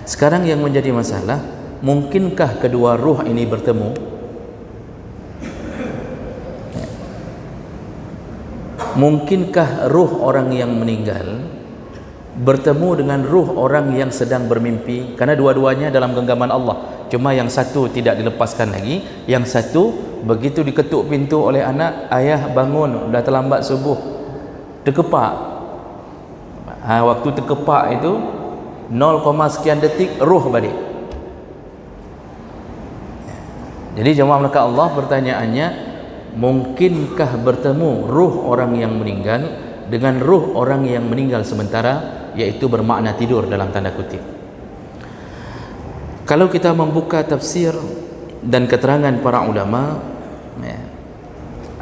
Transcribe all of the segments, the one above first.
Sekarang yang menjadi masalah, mungkinkah kedua ruh ini bertemu? Mungkinkah ruh orang yang meninggal bertemu dengan ruh orang yang sedang bermimpi? Karena dua-duanya dalam genggaman Allah, cuma yang satu tidak dilepaskan lagi, yang satu begitu diketuk pintu oleh anak, ayah bangun, dah terlambat subuh, terkepak. Waktu terkepak itu 0, sekian detik ruh balik. Jadi jemaah melakukan Allah, pertanyaannya, mungkinkah bertemu ruh orang yang meninggal dengan ruh orang yang meninggal sementara, yaitu bermakna tidur dalam tanda kutip. Kalau kita membuka tafsir dan keterangan para ulama,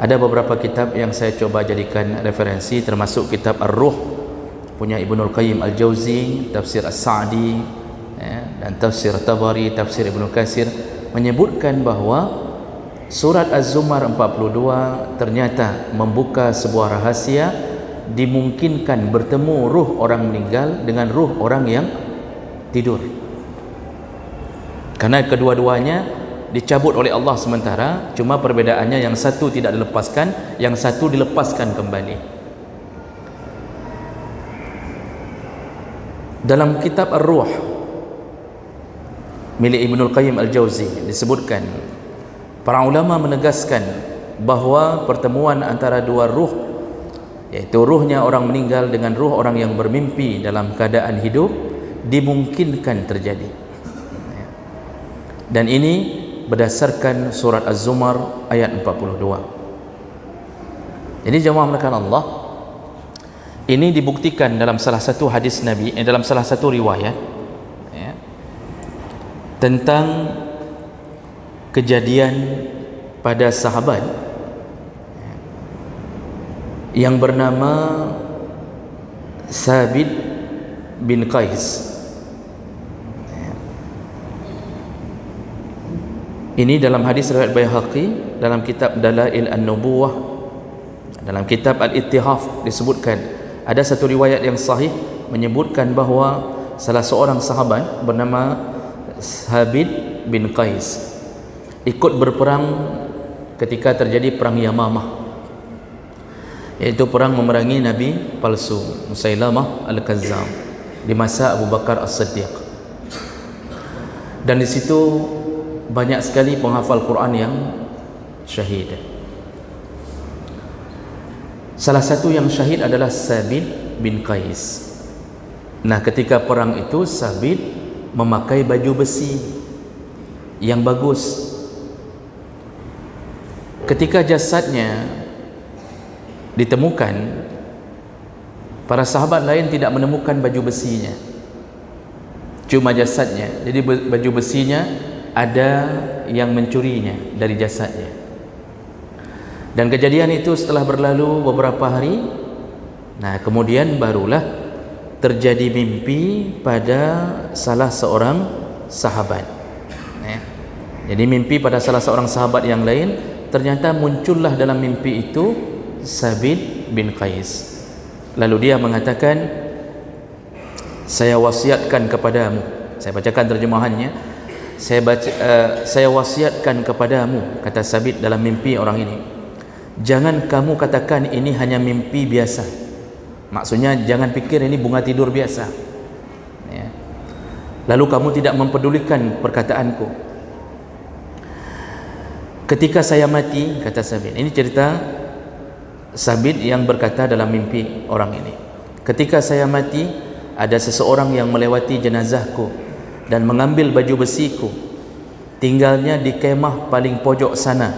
ada beberapa kitab yang saya coba jadikan referensi, termasuk kitab Ar-Ruh punya Ibnul Qayyim Al-Jauzi, tafsir As-Sa'di, dan tafsir Tabari, tafsir Ibnu Katsir, menyebutkan bahawa surat Az-Zumar 42 ternyata membuka sebuah rahasia, dimungkinkan bertemu ruh orang meninggal dengan ruh orang yang tidur, karena kedua-duanya dicabut oleh Allah sementara, cuma perbedaannya yang satu tidak dilepaskan, yang satu dilepaskan kembali. Dalam kitab Ar-Ruh milik Ibnul Qayyim Al-Jauzi disebutkan, para ulama menegaskan bahawa pertemuan antara dua ruh, yaitu ruhnya orang meninggal dengan ruh orang yang bermimpi dalam keadaan hidup, dimungkinkan terjadi. Dan ini berdasarkan surat Az-Zumar ayat 42. Jadi jemaah melakukan Allah, ini dibuktikan dalam salah satu hadis Nabi, dalam salah satu riwayat, tentang kejadian pada sahabat yang bernama Sabit bin Qais. Ini dalam hadis riwayat Baihaqi, dalam kitab Dalail An-Nubuwah, dalam kitab Al-Ittihaf disebutkan, ada satu riwayat yang sahih menyebutkan bahawa salah seorang sahabat bernama Sabit bin Qais ikut berperang ketika terjadi perang Yamamah, iaitu perang memerangi Nabi palsu Musailamah Al-Kazzab di masa Abu Bakar As-Siddiq. Dan di situ banyak sekali penghafal Quran yang syahid. Salah satu yang syahid adalah Sabit bin Qais. Nah, ketika perang itu Sabit memakai baju besi yang bagus. Ketika jasadnya ditemukan, para sahabat lain tidak menemukan baju besinya, cuma jasadnya. Jadi baju besinya ada yang mencurinya dari jasadnya. Dan kejadian itu setelah berlalu beberapa hari, nah kemudian barulah terjadi mimpi pada salah seorang sahabat. Jadi mimpi pada salah seorang sahabat yang lain, ternyata muncullah dalam mimpi itu Sabit bin Qais. Lalu dia mengatakan, saya wasiatkan kepadamu, saya bacakan terjemahannya, saya wasiatkan kepadamu, kata Sabit dalam mimpi orang ini, jangan kamu katakan ini hanya mimpi biasa. Maksudnya jangan pikir ini bunga tidur biasa, lalu kamu tidak mempedulikan perkataanku. Ketika saya mati, kata Sabit, ini cerita Sabit yang berkata dalam mimpi orang ini, ketika saya mati, ada seseorang yang melewati jenazahku dan mengambil baju besiku, tinggalnya di kemah paling pojok sana.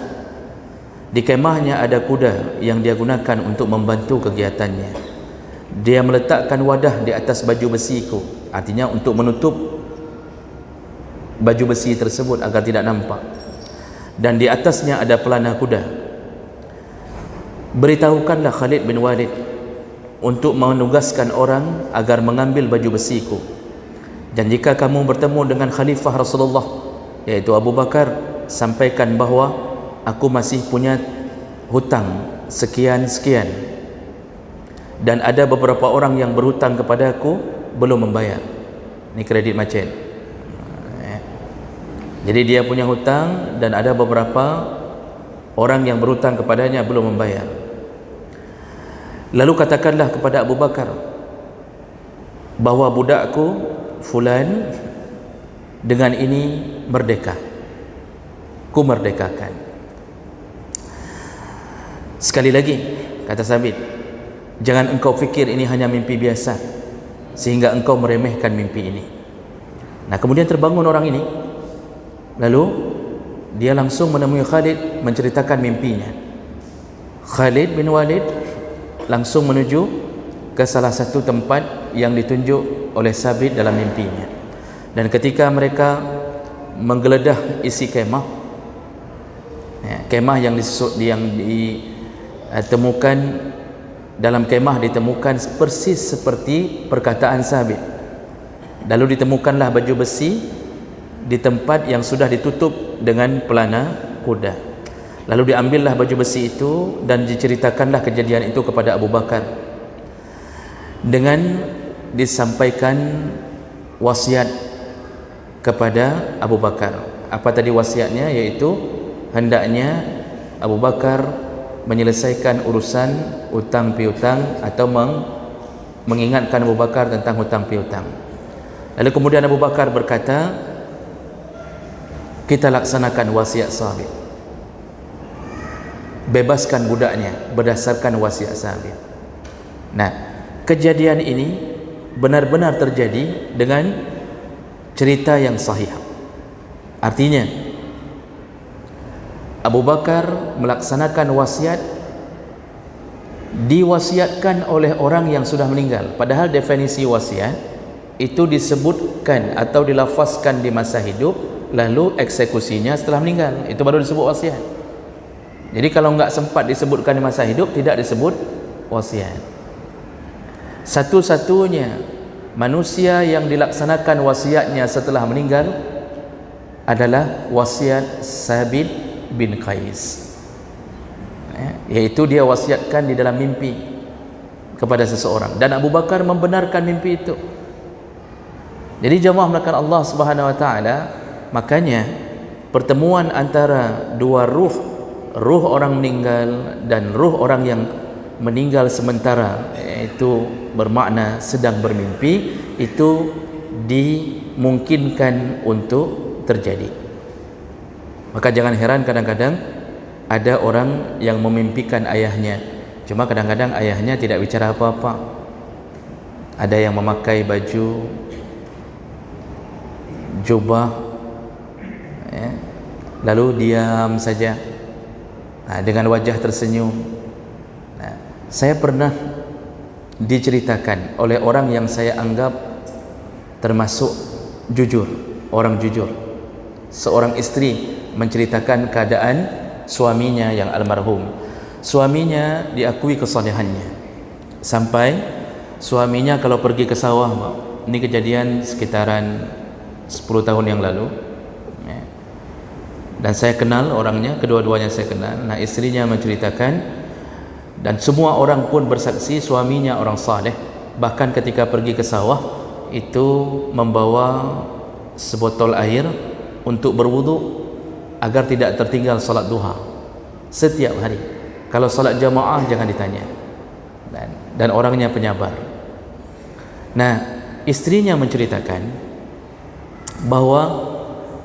Di kemahnya ada kuda yang dia gunakan untuk membantu kegiatannya. Dia meletakkan wadah di atas baju besiku, artinya untuk menutup baju besi tersebut agar tidak nampak, dan di atasnya ada pelana kuda. Beritahukanlah Khalid bin Walid untuk menugaskan orang agar mengambil baju besiku, dan jika kamu bertemu dengan Khalifah Rasulullah, yaitu Abu Bakar, sampaikan bahawa aku masih punya hutang sekian-sekian, dan ada beberapa orang yang berhutang kepada aku belum membayar. Ini kredit macet. Jadi dia punya hutang dan ada beberapa orang yang berhutang kepadanya belum membayar. Lalu katakanlah kepada Abu Bakar bahawa budakku fulan dengan ini merdeka, ku merdekakan. Sekali lagi kata Sabit, jangan engkau fikir ini hanya mimpi biasa sehingga engkau meremehkan mimpi ini. Nah, kemudian terbangun orang ini, lalu dia langsung menemui Khalid menceritakan mimpinya. Khalid bin Walid langsung menuju ke salah satu tempat yang ditunjuk oleh Sabit dalam mimpinya. Dan ketika mereka menggeledah isi kemah, kemah yang ditemukan, dalam kemah ditemukan persis seperti perkataan Sabit. Lalu ditemukanlah baju besi di tempat yang sudah ditutup dengan pelana kuda. Lalu diambillah baju besi itu dan diceritakanlah kejadian itu kepada Abu Bakar dengan disampaikan wasiat kepada Abu Bakar. Apa tadi wasiatnya? Yaitu hendaknya Abu Bakar menyelesaikan urusan hutang piutang atau mengingatkan Abu Bakar tentang hutang piutang. Lalu kemudian Abu Bakar berkata, kita laksanakan wasiat Sabit, bebaskan budaknya berdasarkan wasiat Sabit. Nah, kejadian ini benar-benar terjadi dengan cerita yang sahih. Artinya Abu Bakar melaksanakan wasiat diwasiatkan oleh orang yang sudah meninggal. Padahal definisi wasiat itu disebutkan atau dilafazkan di masa hidup, lalu eksekusinya setelah meninggal, itu baru disebut wasiat. Jadi kalau enggak sempat disebutkan di masa hidup, tidak disebut wasiat. Satu-satunya manusia yang dilaksanakan wasiatnya setelah meninggal adalah wasiat Sabit bin Qais, yaitu dia wasiatkan di dalam mimpi kepada seseorang, dan Abu Bakar membenarkan mimpi itu. Jadi jemaah melakukan Allah Subhanahu wa taala, makanya pertemuan antara dua ruh orang meninggal dan ruh orang yang meninggal sementara, itu bermakna sedang bermimpi, itu dimungkinkan untuk terjadi. Maka jangan heran kadang-kadang ada orang yang memimpikan ayahnya, cuma kadang-kadang ayahnya tidak bicara apa-apa. Ada yang memakai baju jubah, lalu diam saja, dengan wajah tersenyum. Saya pernah diceritakan oleh orang yang saya anggap termasuk jujur, orang jujur. Seorang istri menceritakan keadaan suaminya yang almarhum. Suaminya diakui kesalehannya, sampai suaminya kalau pergi ke sawah, ini kejadian sekitaran 10 tahun yang lalu, dan saya kenal orangnya, kedua-duanya saya kenal. Nah, istrinya menceritakan, dan semua orang pun bersaksi suaminya orang saleh. Bahkan ketika pergi ke sawah itu membawa sebotol air untuk berwudu agar tidak tertinggal salat duha setiap hari. Kalau salat jamaah jangan ditanya, dan orangnya penyabar. Nah, istrinya menceritakan bahwa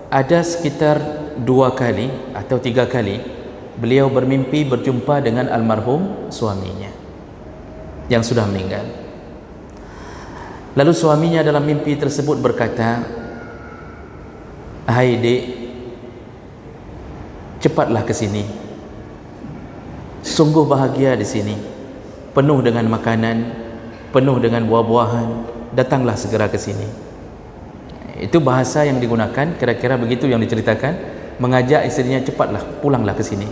ada sekitar 2 kali atau 3 kali beliau bermimpi berjumpa dengan almarhum suaminya yang sudah meninggal. Lalu suaminya dalam mimpi tersebut berkata, "Hai dek, cepatlah ke sini. Sungguh bahagia di sini, penuh dengan makanan, penuh dengan buah-buahan. Datanglah segera ke sini." Itu bahasa yang digunakan, kira-kira begitu yang diceritakan, mengajak istrinya, cepatlah, pulanglah ke sini.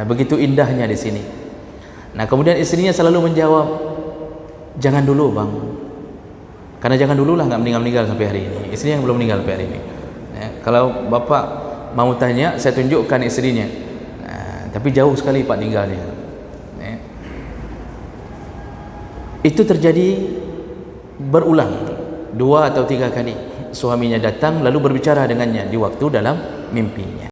Begitu indahnya di sini. Nah, kemudian istrinya selalu menjawab, "Jangan dulu bang, karena jangan dululah nggak meninggal sampai hari ini." Istrinya yang belum meninggal sampai hari ini. Kalau bapak mau tanya, saya tunjukkan istrinya. Tapi jauh sekali pak tinggalnya. Itu terjadi berulang. 2 atau 3 kali suaminya datang lalu berbicara dengannya di waktu dalam mimpinya.